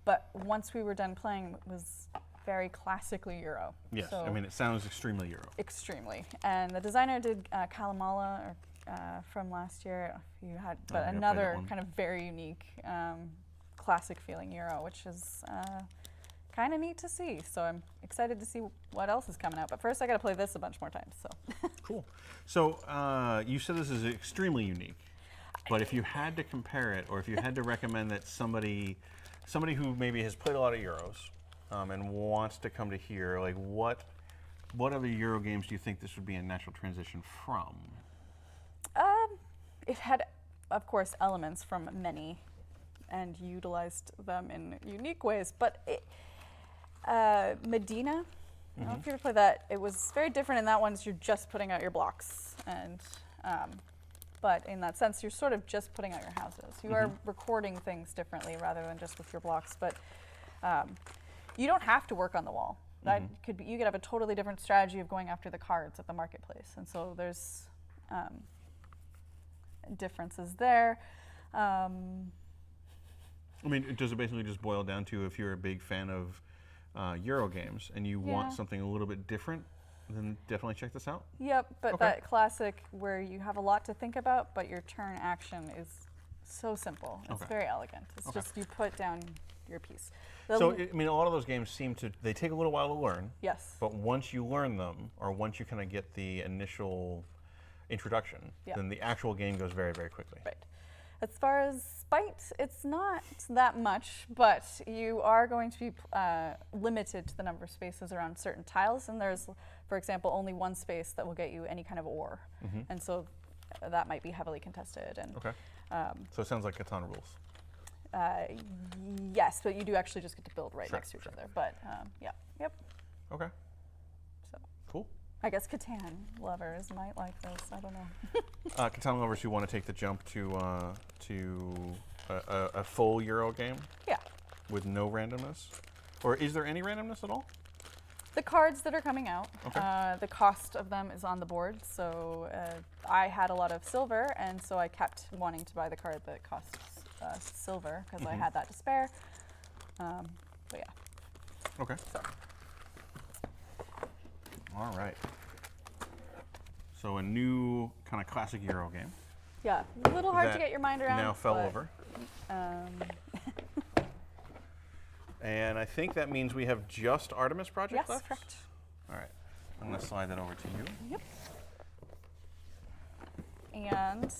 But once we were done playing, it was very classically Euro. Yes, So I mean, it sounds extremely Euro. extremely. And the designer did Kalamala from last year. If you had, I but gotta play that another one. kind of very unique, classic feeling Euro, which is kind of neat to see. So I'm excited to see what else is coming out. But first, I got to play this a bunch more times. So Cool. So you said this is extremely unique, but if you had to compare it, or if you had to recommend that somebody who maybe has played a lot of Euros and wants to come to here, like what other Euro games do you think this would be a natural transition from? it had, of course, elements from many, and utilized them in unique ways. But Medina, I don't know if you ever played that. It was very different in that one. You're just putting out your blocks, and but in that sense, you're sort of just putting out your houses. You are recording things differently rather than just with your blocks. But you don't have to work on the wall. That could be. You could have a totally different strategy of going after the cards at the marketplace, and so there's differences there. I mean, does it basically just boil down to if you're a big fan of Euro games and you want something a little bit different, then definitely check this out? Yep, but Okay. that classic where you have a lot to think about, but your turn action is so simple. It's very elegant. It's just you put down your piece. So, I mean, a lot of those games they take a little while to learn. Yes. But once you learn them, or once you kind of get the initial introduction, then the actual game goes very, very quickly. Right. As far as spite, it's not that much, but you are going to be limited to the number of spaces around certain tiles, and there's, for example, only one space that will get you any kind of ore, and so that might be heavily contested. And Okay. So it sounds like Catan rules. yes, but you do actually just get to build right next to each other. But yeah, yep. Okay. So Cool. I guess Catan lovers might like this. I don't know. Catan lovers who want to take the jump to a full Euro game Yeah. with no randomness, or is there any randomness at all? The cards that are coming out, Okay. the cost of them is on the board. So I had a lot of silver, and so I kept wanting to buy the card that costs silver because I had that to spare. But yeah. Okay. So. All right. So a new kind of classic Euro game. Yeah, a little hard to that get your mind around. Now fell but, over. And I think that means we have just Artemis Project Yes, left? correct. All right. I'm going to slide that over to you. Yep. And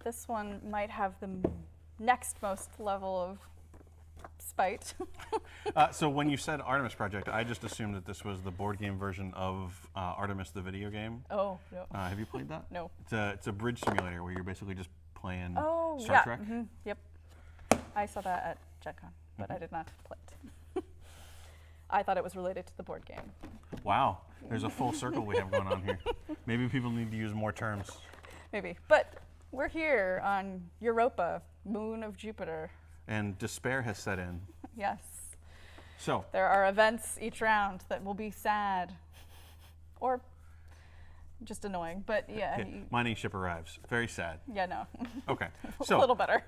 this one might have the next most level of spite. So when you said Artemis Project, I just assumed that this was the board game version of Artemis the video game. Oh, no. Have you played that? No. It's a bridge simulator where you're basically just playing Oh, Star yeah. Trek. Yep. I saw that at Gen Con, but I did not play it. I thought it was related to the board game. Wow. There's a full circle we have going on here. Maybe people need to use more terms. Maybe. But we're here on Europa, moon of Jupiter. And despair has set in. Yes. So, There are events each round that will be sad or just annoying, but yeah. mining ship arrives. Very sad. Yeah, no. Okay. A So, little better.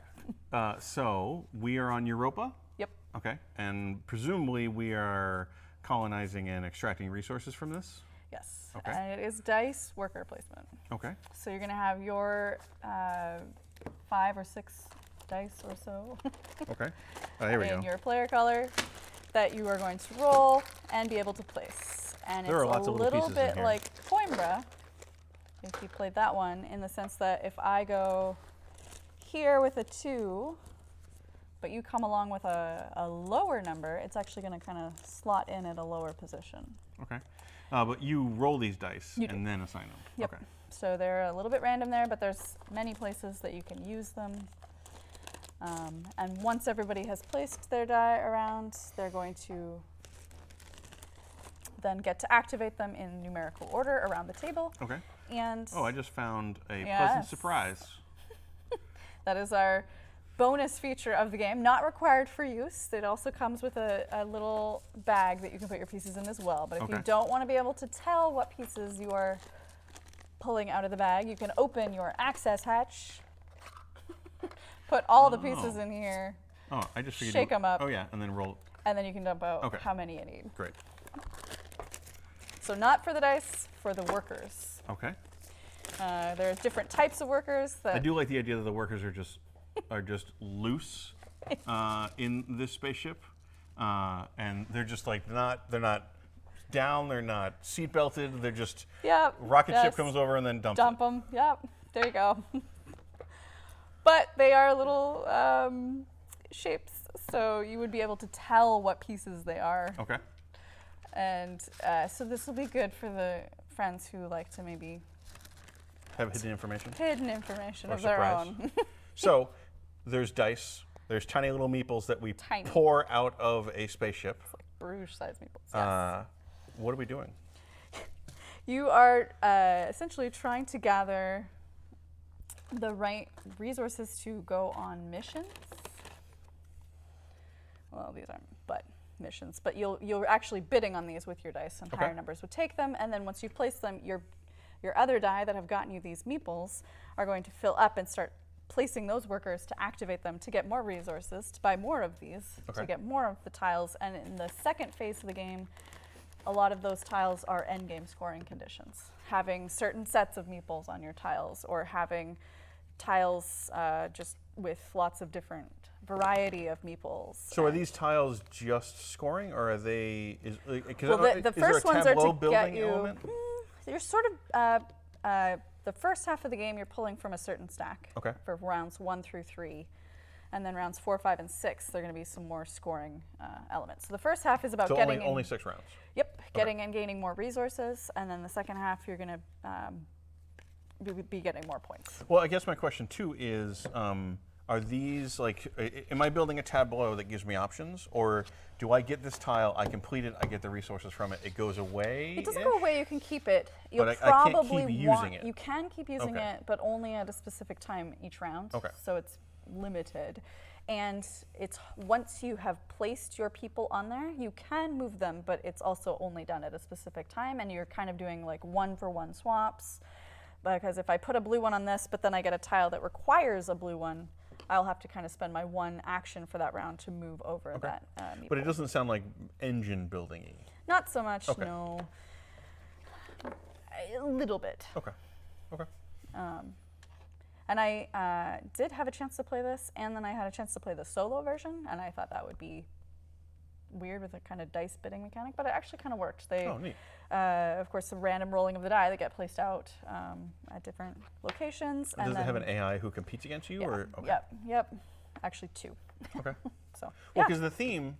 so we are on Europa. Yep. Okay. And presumably we are colonizing and extracting resources from this. Yes. Okay. And it is dice worker placement. Okay. So you're going to have your 5 or 6 dice or so Okay. Here we in go. your player color that you are going to roll and be able to place. And There are it's lots a of little little pieces in bit here. like Coimbra, if you played that one, in the sense that if I go here with a 2, but you come along with a lower number, it's actually going to kind of slot in at a lower position. Okay. But you roll these dice You do. and then assign them. Yep. Okay. So they're a little bit random there, but there's many places that you can use them. And once everybody has placed their die around, they're going to then get to activate them in numerical order around the table. Okay. And Oh, I just found a pleasant Yes. surprise. that is our bonus feature of the game, not required for use. It also comes with a little bag that you can put your pieces in as well. But if you Okay. don't want to be able to tell what pieces you are pulling out of the bag, you can open your access hatch, put all the pieces in here, Oh, I just figured. Shake 'em up. Oh yeah, and then roll. and then you can dump out Okay. how many you need. Great. So not for the dice, for the workers. Okay. There are different types of workers that I do like the idea that the workers are just loose in this spaceship, and they're just like they're not down, they're not seat belted, they're just Yep. rocket ship yes. comes over and then dumps Dump it. them. Yep. There you go. But they are little shapes, so you would be able to tell what pieces they are. Okay. And so this will be good for the friends who like to maybe Have hidden information. hidden information Or of their surprise. own. So there's dice. There's tiny little meeples that we Tiny. pour out of a spaceship. Bruges-sized meeples. Yes. What are we doing? You are essentially trying to gather the right resources to go on missions. Well, these aren't but missions, but you're actually bidding on these with your dice, and Okay. higher numbers would take them. And then once you've placed them, your other die that have gotten you these meeples are going to fill up and start placing those workers to activate them to get more resources, to buy more of these, Okay. to get more of the tiles. And in the second phase of the game, a lot of those tiles are endgame scoring conditions. Having certain sets of meeples on your tiles, or having tiles just with lots of different variety of meeples. So are these tiles just scoring, or are they? Well, the first ones are to get you. Element? You're sort of the first half of the game. You're pulling from a certain stack. Okay. For rounds 1 through 3, and then rounds 4, 5, and 6, there are going to be some more scoring elements. So the first half is about So getting only 6 rounds. Yep, getting and gaining more resources, and then the second half you're going to be getting more points. Well, I guess my question too is, are these am I building a tableau that gives me options, or do I get this tile, I complete it, I get the resources from it, it goes away? It doesn't go away. You can keep it. You'll But I can't probably keep want. using it. You can keep using Okay. it, but only at a specific time each round. Okay. So it's limited, and it's once you have placed your people on there, you can move them, but it's also only done at a specific time, and you're kind of doing like 1-for-1 swaps. Because if I put a blue one on this, but then I get a tile that requires a blue one, I'll have to kind of spend my one action for that round to move over that meeple. But it doesn't sound like engine building-y. Not so much, Okay. no. A little bit. Okay. Okay. And I did have a chance to play this, and then I had a chance to play the solo version, and I thought that would be weird with a kind of dice bidding mechanic, but it actually kind of worked. Oh, neat. Of course, the random rolling of the die that get placed out at different locations. Does and it have an then- AI who competes against you? Yeah, Or okay. Yep. Actually, 2. Okay. So, Well, yeah. because the theme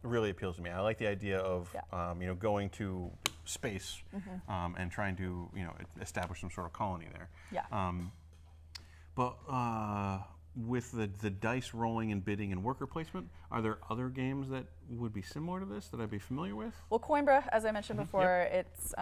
really appeals to me. I like the idea of Yeah. going to space and trying to establish some sort of colony there. Yeah. But with the dice rolling and bidding and worker placement, are there other games that would be similar to this that I'd be familiar with? Well, Coimbra, as I mentioned before, it's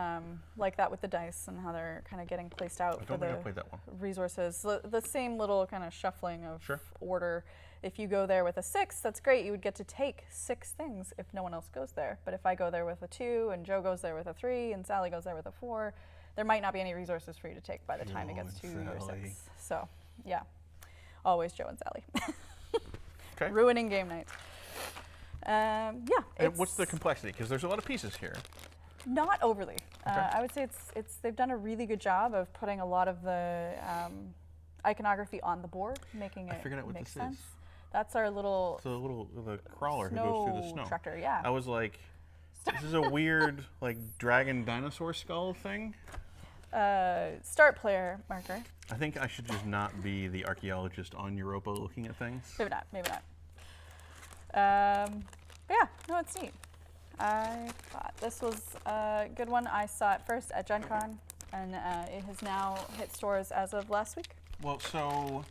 like that with the dice and how they're kind of getting placed out I for don't think I the played that one. resources. The same little kind of shuffling of Sure. order. If you go there with a 6, that's great. You would get to take 6 things if no one else goes there. But if I go there with a 2 and Joe goes there with a 3 and Sally goes there with a 4, there might not be any resources for you to take by the time it Joe gets to and your Sally. 6. So, yeah. Always Joe and Sally. Okay. Ruining game night. Yeah. And what's the it's- complexity? Because there's a lot of pieces here. Not overly. Okay. I would say it's they've done a really good job of putting a lot of the iconography on the board, making it figured out what make this sense. is. That's our little It's the crawler who goes through the snow. tractor. Yeah. I was like, this is a weird dragon dinosaur skull thing. Start player marker. I think I should just not be the archaeologist on Europa looking at things. Maybe not. Maybe not. But yeah. No, it's neat. I thought this was a good one. I saw it first at Gen Con, and it has now hit stores as of last week. Well, so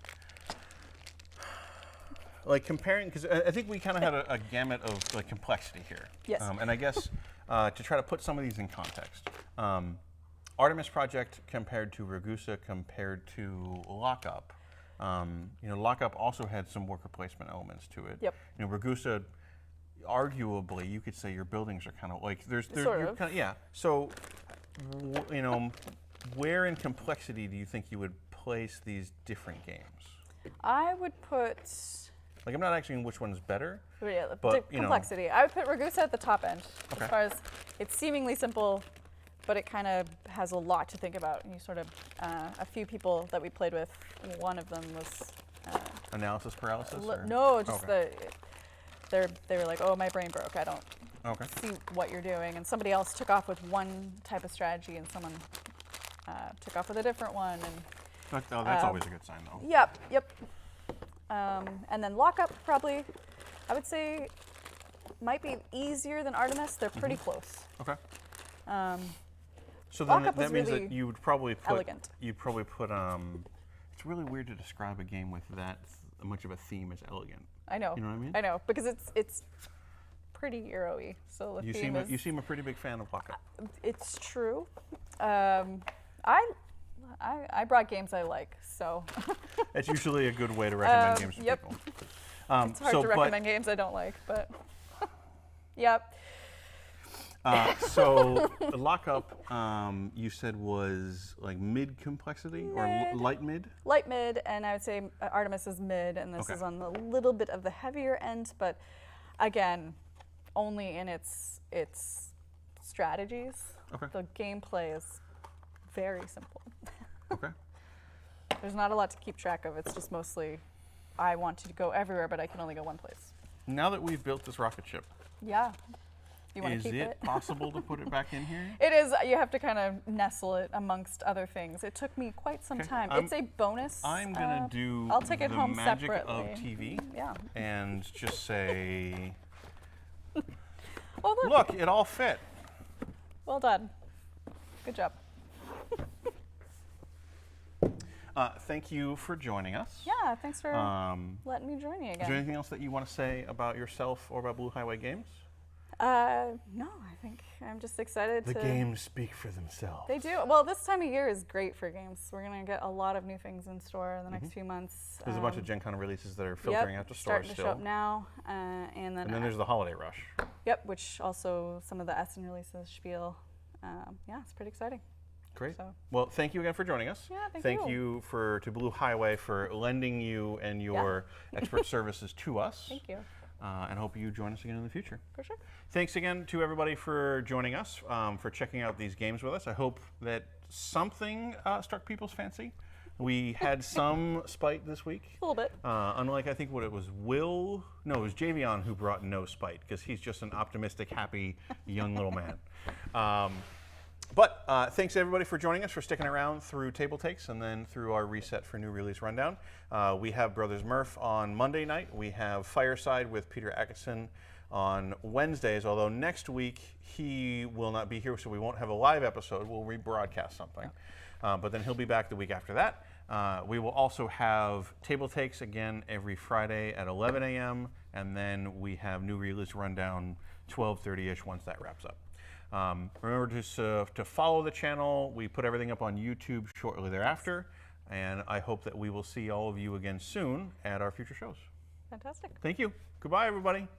comparing, because I think we kind of had a gamut of complexity here. Yes. And I guess to try to put some of these in context. Artemis Project compared to Ragusa compared to Lockup. Lockup also had some worker placement elements to it. Yep. Ragusa, arguably, you could say your buildings are kind of like Sort of. Yeah. So, where in complexity do you think you would place these different games? I would put. Like, I'm not asking which one's better. Yeah, but, complexity. I would put Ragusa at the top end. Okay. As far as it's seemingly simple, but it kind of has a lot to think about. And you sort of, a few people that we played with, one of them was. Analysis paralysis? No, just they were like, oh, my brain broke. I don't see what you're doing. And somebody else took off with one type of strategy, and someone took off with a different one. And that's always a good sign, though. Yep. And then Lockup probably, I would say, might be easier than Artemis. They're pretty close. Okay. So then Lockup that was means really that you would probably put. elegant. You'd probably put. It's really weird to describe a game with that much of a theme as elegant. I know. You know what I mean? I know, because it's pretty Euro-y. So the theme is, you seem a pretty big fan of Lockup. It's true. I brought games I like, so. That's usually a good way to recommend games to people. It's hard to recommend games I don't like, but. Yep. So Lockup, you said was like mid complexity or light mid? Light mid, and I would say Artemis is mid, and this is on the little bit of the heavier end, but again, only in its strategies. Okay. The gameplay is very simple. Okay. There's not a lot to keep track of. It's just mostly, I want to go everywhere, but I can only go one place. Now that we've built this rocket ship, Yeah. You want to keep is it? it possible to put it back in here? It is. You have to kind of nestle it amongst other things. It took me quite some time. It's a bonus. I'm gonna do I'll take it the home magic separately. of TV Yeah. and just say, Oh, look, it all fit. Well done. Good job. Thank you for joining us. Yeah, thanks for letting me join you Is again. there anything else that you want to say about yourself or about Blue Highway Games? No, I think I'm just excited The to. games speak for themselves. They do. Well, this time of year is great for games. We're going to get a lot of new things in store in the next few months. There's a bunch of Gen Con releases that are filtering out to stores starting to still. show up now. And then There's the holiday rush. Yep, which also some of the Essen releases, Spiel. Yeah, it's pretty exciting. Great. So. Well, thank you again for joining us. Yeah, thank you to Blue Highway for lending you and your expert services to us. Thank you. And hope you join us again in the future. For sure. Thanks again to everybody for joining us, for checking out these games with us. I hope that something struck people's fancy. We had some spite this week. A little bit. Unlike, I think, it was Javion who brought no spite, because he's just an optimistic, happy, young little man. But thanks everybody for joining us, for sticking around through Table Takes and then through our reset for new release rundown. We have Brothers Murph on Monday night. We have Fireside with Peter Atkinson on Wednesdays, although next week he will not be here, so we won't have a live episode. We'll rebroadcast something. But then he'll be back the week after that. We will also have Table Takes again every Friday at 11 a.m. And then we have new release rundown 12:30-ish once that wraps up. Remember to follow the channel. We put everything up on YouTube shortly thereafter. And I hope that we will see all of you again soon at our future shows. Fantastic. Thank you. Goodbye, everybody.